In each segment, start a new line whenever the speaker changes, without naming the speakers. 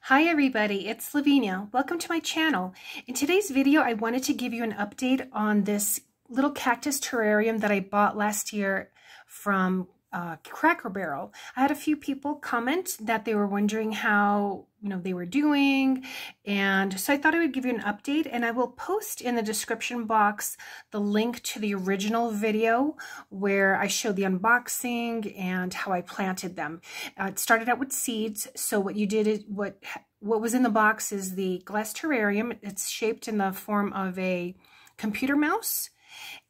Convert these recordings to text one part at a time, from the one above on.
Hi everybody, it's Lavinia. Welcome to my channel. In today's video, I wanted to give you an update on this little cactus terrarium that I bought last year from Cracker Barrel. I had a few people comment that they were wondering how they were doing, and so I thought I would give you an update, and I will post in the description box the link to the original video where I showed the unboxing and how I planted them. It started out with seeds, so what you did is what was in the box is the glass terrarium. It's shaped in the form of a computer mouse.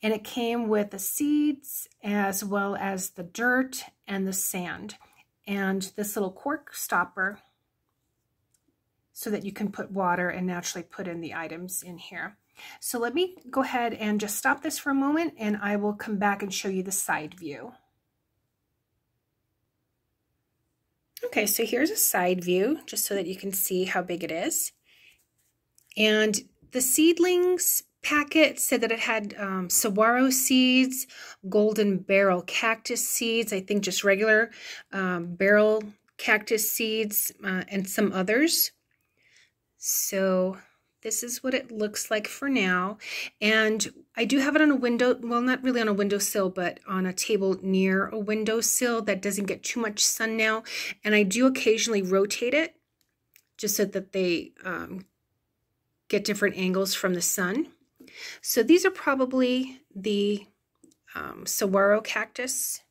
And it came with the seeds as well as the dirt and the sand and this little cork stopper so that you can put water and naturally put in the items in here. So let me go ahead and just stop this for a moment, and I will come back and show you the side view. Okay, so here's a side view just so that you can see how big it is. And the seedlings packet said that it had saguaro seeds, golden barrel cactus seeds, I think just regular barrel cactus seeds, and some others. So this is what it looks like for now. And I do have it on a window, well, not really on a windowsill, but on a table near a windowsill that doesn't get too much sun now. And I do occasionally rotate it just so that they get different angles from the sun. So these are probably the Saguaro Cactus.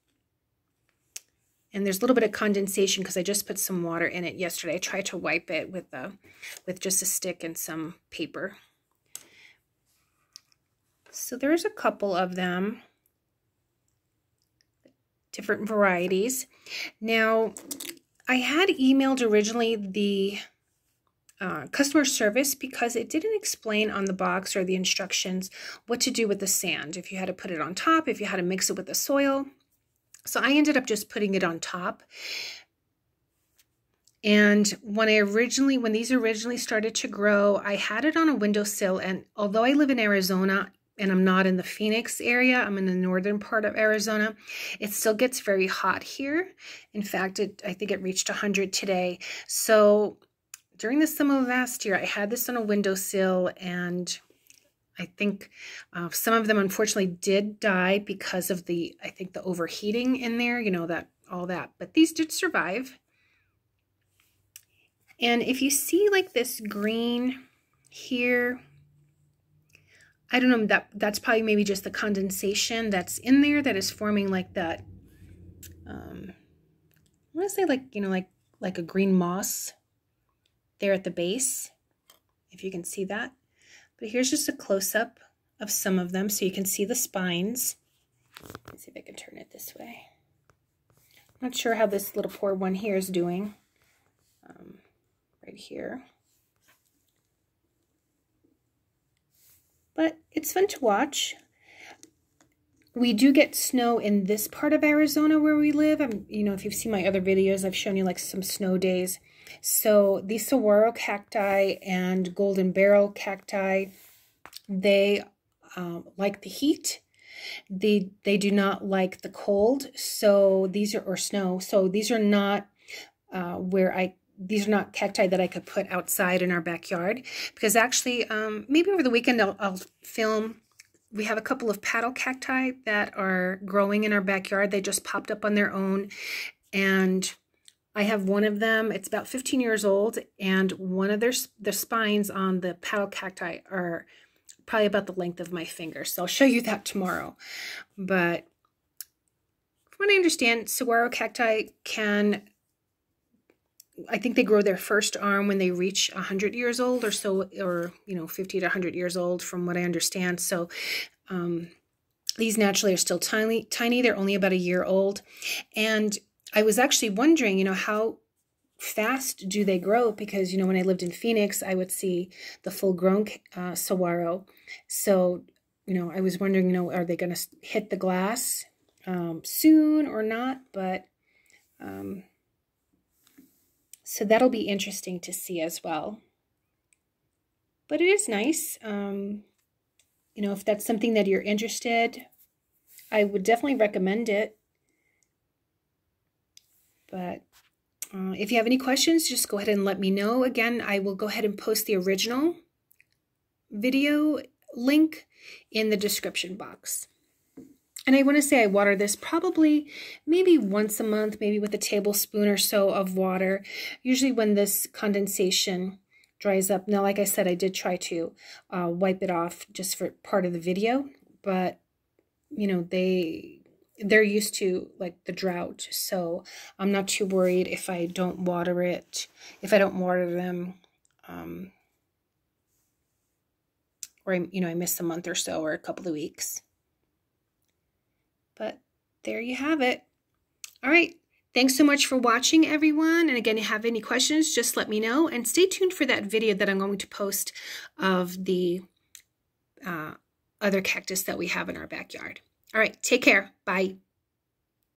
And there's a little bit of condensation because I just put some water in it yesterday. I tried to wipe it with just a stick and some paper. So there's a couple of them, different varieties. Now, I had emailed originally the customer service because it didn't explain on the box or the instructions what to do with the sand, if you had to put it on top, if you had to mix it with the soil. So I ended up just putting it on top. And when these originally started to grow, I had it on a windowsill, and although I live in Arizona and I'm not in the Phoenix area, I'm in the northern part of Arizona, it still gets very hot here. In fact, I think it reached 100 today. So during the summer of last year, I had this on a windowsill, and I think some of them unfortunately did die because of the overheating in there, all that. But these did survive. And if you see like this green here, I don't know, that's probably maybe just the condensation that's in there that is forming like that. I want to say like a green moss there at the base, if you can see that. But here's just a close-up of some of them so you can see the spines. Let's see if I can turn it this way. I'm not sure how this little poor one here is doing. Right here. But it's fun to watch. We do get snow in this part of Arizona where we live. If you've seen my other videos, I've shown you like some snow days. So these saguaro cacti and golden barrel cacti, they like the heat. They do not like the cold. So these are, or snow. So these are not these are not cacti that I could put outside in our backyard, because actually maybe over the weekend I'll film. We have a couple of paddle cacti that are growing in our backyard. They just popped up on their own, and I have one of them. It's about 15 years old, and one of the spines on the paddle cacti are probably about the length of my finger. So I'll show you that tomorrow. But from what I understand, saguaro cacti I think they grow their first arm when they reach 100 years old or so, or 50 to 100 years old, from what I understand. So these naturally are still tiny. They're only about a year old. And I was actually wondering, how fast do they grow? Because, when I lived in Phoenix, I would see the full-grown saguaro. So, I was wondering, are they going to hit the glass soon or not? But so that'll be interesting to see as well. But it is nice. If that's something that you're interested, I would definitely recommend it. But If you have any questions, just go ahead and let me know. Again, I will go ahead and post the original video link in the description box. And I want to say I water this probably maybe once a month, maybe with a tablespoon or so of water, usually when this condensation dries up. Now, like I said, I did try to wipe it off just for part of the video, but you know, they're used to like the drought, so I'm not too worried if I don't water it, if I don't water them, or I miss a month or so or a couple of weeks. But there you have it. All right. Thanks so much for watching, everyone. And again, if you have any questions, just let me know. And stay tuned for that video that I'm going to post of the other cactus that we have in our backyard. All right. Take care. Bye.